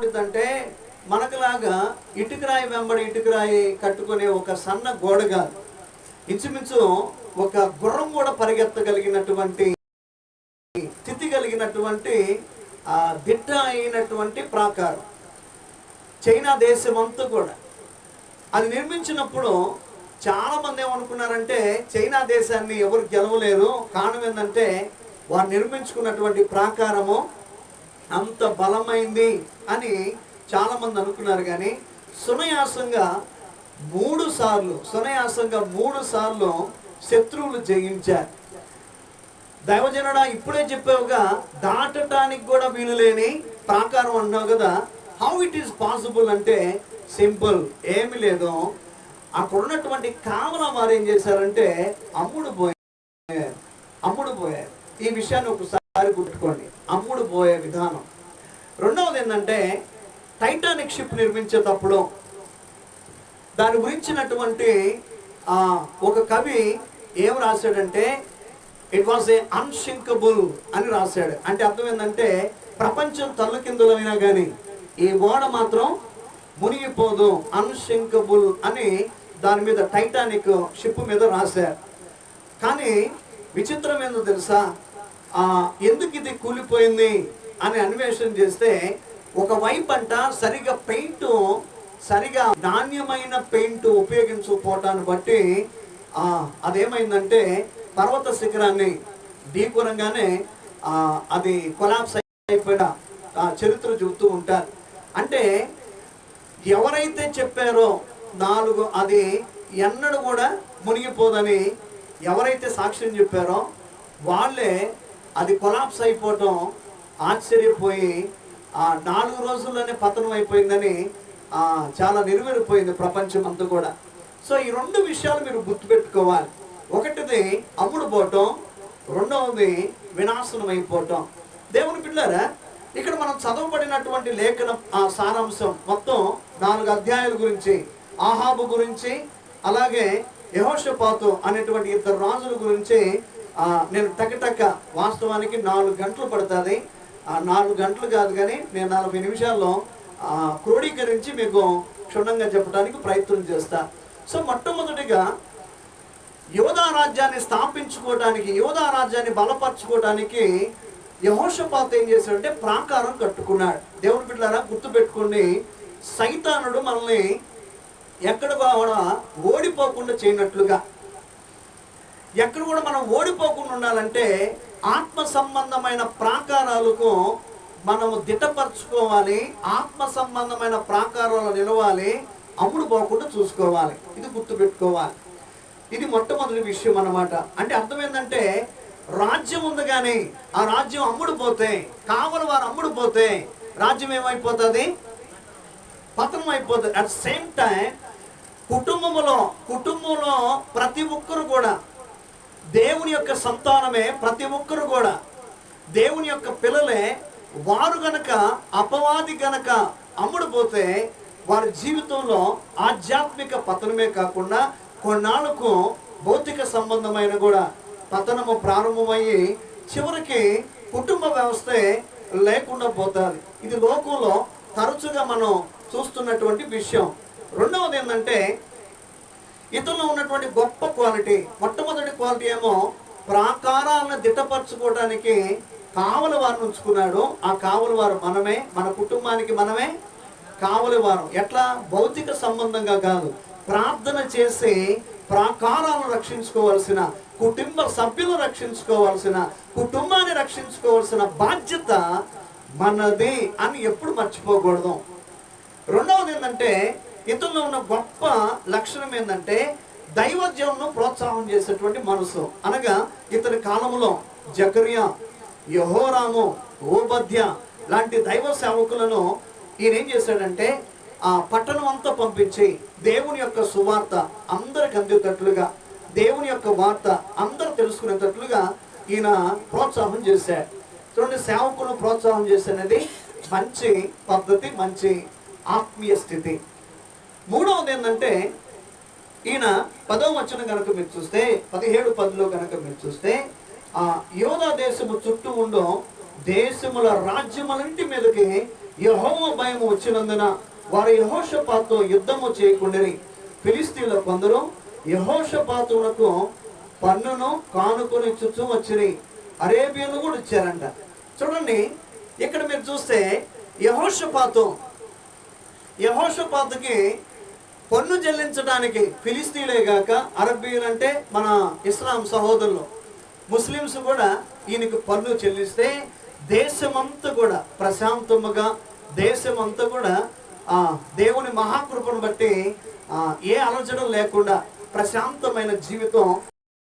అంటే మనకులాగా ఇటుకరాయి వెంబడి ఇటుకరాయి కట్టుకునే ఒక సన్న గోడ కాదు. ఇంచుమించు ఒక గుర్రం కూడా పరిగెత్తగలిగినటువంటి స్థితి కలిగినటువంటి దిట్ట అయినటువంటి ప్రాకారం. చైనా దేశం అంతా కూడా అది నిర్మించినప్పుడు చాలామంది ఏమనుకున్నారంటే చైనా దేశాన్ని ఎవరు గెలవలేరు. కారణం ఏంటంటే వారు నిర్మించుకున్నటువంటి ప్రాకారము అంత బలమైంది అని చాలామంది అనుకున్నారు. కానీ సునాయాసంగా మూడు సార్లు శత్రువులు జయించారు. దైవజనుడా ఇప్పుడే చెప్పావుగా, దాటటానికి కూడా వీలు లేని ప్రాకారం అన్నావు కదా, హౌ ఇట్ ఈస్ పాసిబుల్ అంటే సింపుల్, ఏమి లేదు. అక్కడ ఉన్నటువంటి కావల వారు ఏం చేశారంటే అమ్ముడు పోయారు. ఈ విషయాన్ని ఒకసారి గుర్తుకోండి, అమ్ముడు పోయే విధానం. రెండవది ఏంటంటే టైటానిక్ షిప్ నిర్మించేటప్పుడు దాని గురించినటువంటి ఒక కవి ఏం రాశాడంటే ఇట్ వాజ్ ఏ అన్షింకబుల్ అని రాశాడు. అంటే అర్థం ఏంటంటే ప్రపంచం తల్లుకిందులైనా కానీ ఈ ఓడ మాత్రం మునిగిపోదు, అన్షింకబుల్ అని దాని మీద టైటానిక్ షిప్ మీద రాశారు. కానీ విచిత్రం ఏందో తెలుసా, ఎందుకు ఇది కూలిపోయింది అని అన్వేషణ చేస్తే ఒకవైపు అంట సరిగా నాణ్యమైన పెయింట్ ఉపయోగించకపోవటాన్ని బట్టి అదేమైందంటే పర్వత శిఖరాన్ని ఢీకొనగానే అది కొలాప్స్ అయిపోయిన చరిత్ర చెబుతూ ఉంటారు. అంటే ఎవరైతే చెప్పారో అది ఎన్నడూ కూడా మునిగిపోదని ఎవరైతే సాక్ష్యం చెప్పారో వాళ్ళే అది కొలాప్స్ అయిపోవటం ఆశ్చర్యపోయి 4 రోజుల్లోనే పతనం అయిపోయిందని చాలా నిరువెరిపోయింది ప్రపంచం అంతా కూడా. సో ఈ 2 విషయాలు మీరు గుర్తుపెట్టుకోవాలి. ఒకటిది అమ్ముడు పోవటం, రెండవది వినాశనం అయిపోవటం. దేవుని పిల్లారా, ఇక్కడ మనం చదవబడినటువంటి లేఖనం సారాంశం మొత్తం 4 అధ్యాయాల గురించి, ఆహాబు గురించి, అలాగే యెహోషాపాతు అనేటువంటి 2 రాజుల గురించి నేను టక వాస్తవానికి 4 గంటలు పడుతుంది. 4 గంటలు కాదు కానీ నేను 40 నిమిషాల్లో క్రోడీకరించి మీకు క్షుణ్ణంగా చెప్పడానికి ప్రయత్నం చేస్తా. సో మొట్టమొదటిగా యోధా రాజ్యాన్ని స్థాపించుకోవడానికి, యోధా రాజ్యాన్ని బలపరచుకోవడానికి యెహోషాపాతు ఏం చేశాడంటే ప్రాకారం కట్టుకున్నాడు. దేవుని బిడ్డలారా గుర్తుపెట్టుకోండి, సైతానుడు మనల్ని ఎక్కడ కూడా ఓడిపోకుండా చేయనట్లుగా, ఎక్కడ కూడా మనం ఓడిపోకుండా ఉండాలంటే ఆత్మ సంబంధమైన ప్రాకారాలకు మనము దిట్టపరచుకోవాలి, ఆత్మ సంబంధమైన ప్రాకారాలు నిలవాలి, అమ్ముడు పోకుండా చూసుకోవాలి. ఇది గుర్తుపెట్టుకోవాలి. ఇది మొట్టమొదటి విషయం అన్నమాట. అంటే అర్థం ఏంటంటే రాజ్యం ఉంది కానీ ఆ రాజ్యం అమ్ముడు పోతే, కావలి వారు అమ్ముడు పోతే రాజ్యం ఏమైపోతుంది? పతనం అయిపోతుంది. అట్ సేమ్ టైం కుటుంబంలో ప్రతి ఒక్కరు కూడా దేవుని యొక్క సంతానమే, ప్రతి ఒక్కరు కూడా దేవుని యొక్క పిల్లలే. వారు గనక అపవాది గనక అమ్ముడు పోతే వారి జీవితంలో ఆధ్యాత్మిక పతనమే కాకుండా కొన్నాళ్ళకు భౌతిక సంబంధమైన కూడా పతనము ప్రారంభమయ్యి చివరికి కుటుంబ వ్యవస్థే లేకుండా పోతుంది. ఇది లోకంలో తరచుగా మనం చూస్తున్నటువంటి విషయం. రెండవది ఏంటంటే ఇతరులో ఉన్నటువంటి గొప్ప క్వాలిటీ. మొట్టమొదటి క్వాలిటీ ఏమో ప్రాకారాలను దిట్టపరచుకోవడానికి కావలి వారిని ఉంచుకున్నాడు. ఆ కావలి వారు మనమే, మన కుటుంబానికి మనమే కావలి వారు. ఎట్లా? భౌతిక సంబంధంగా కాదు, ప్రార్థన చేసి ప్రాకారాలను రక్షించుకోవాల్సిన, కుటుంబ సభ్యులు రక్షించుకోవాల్సిన, కుటుంబాన్ని రక్షించుకోవాల్సిన బాధ్యత మనది అని ఎప్పుడు మర్చిపోకూడదు. రెండవది ఏంటంటే ఇతరులో ఉన్న గొప్ప లక్షణం ఏంటంటే దైవజనులను ప్రోత్సాహం చేసేటువంటి మనసు. అనగా ఇతని కాలంలో జకరియా, యెహోరాము, ఓబద్య లాంటి దైవ సేవకులను ఈయన ఏం చేశాడంటే ఆ పట్టణం అంతా పంపించి దేవుని యొక్క సువార్త అందరికి అందేటట్లుగా, దేవుని యొక్క వార్త అందరూ తెలుసుకునేటట్లుగా ఈయన ప్రోత్సాహం చేశాడు. చూడండి, సేవకులను ప్రోత్సాహం చేసేది మంచి పద్ధతి, మంచి ఆత్మీయ స్థితి. మూడవది ఏంటంటే ఈయన 10వ వచనం కనుక మీరు చూస్తే, 17:10 కనుక మీరు చూస్తే యోధా దేశము చుట్టూ ఉందో దేశముల రాజ్యములంటి మీదకి యెహోవా భయం వచ్చినందున వారు యెహోషాపాతుతో యుద్ధము చేయకుండిరి. ఫిలిష్తీయుల కొందరు యెహోషాపాతునకు పన్నును కానుకొని చుట్టూ వచ్చిరి. అరేబియన్లు కూడా ఇచ్చారంట. చూడండి, ఇక్కడ మీరు చూస్తే యెహోషాపాతుకి పన్ను చెల్లించడానికి ఫిలిస్తీన్లే గాక అరబ్బీయులు అంటే మన ఇస్లాం సహోదరులు ముస్లిమ్స్ కూడా ఈయనకు పన్ను చెల్లిస్తే దేశమంతా కూడా ప్రశాంతముగా, దేశమంతా కూడా దేవుని మహాకృపను బట్టి ఏ అలజడం లేకుండా ప్రశాంతమైన జీవితం